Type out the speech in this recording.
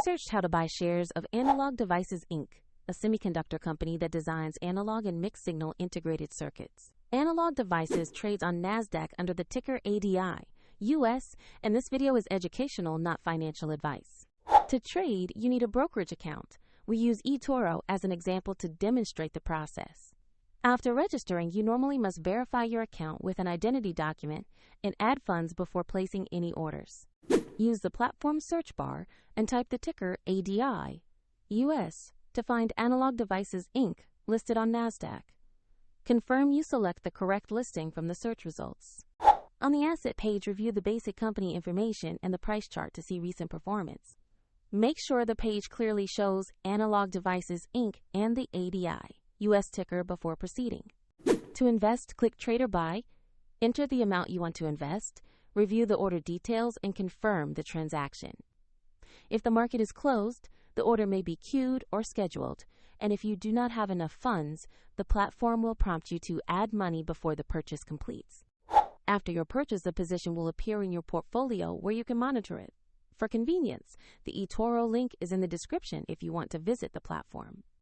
searched how to buy shares of Analog Devices, Inc., a semiconductor company that designs analog and mixed-signal integrated circuits. Analog Devices trades on NASDAQ under the ticker ADI, US, and this video is educational, not financial advice. To trade, you need a brokerage account. We use eToro as an example to demonstrate the process. After registering, you normally must verify your account with an identity document and add funds before placing any orders. Use the platform search bar and type the ticker ADI, US, to find Analog Devices, Inc. listed on NASDAQ. Confirm you select the correct listing from the search results. On the asset page, review the basic company information and the price chart to see recent performance. Make sure the page clearly shows Analog Devices, Inc. and the ADI, US ticker before proceeding. To invest, click Trade or Buy, enter the amount you want to invest, review the order details, and confirm the transaction. If the market is closed, the order may be queued or scheduled, and if you do not have enough funds, the platform will prompt you to add money before the purchase completes. After your purchase, a position will appear in your portfolio where you can monitor it. For convenience, the eToro link is in the description if you want to visit the platform.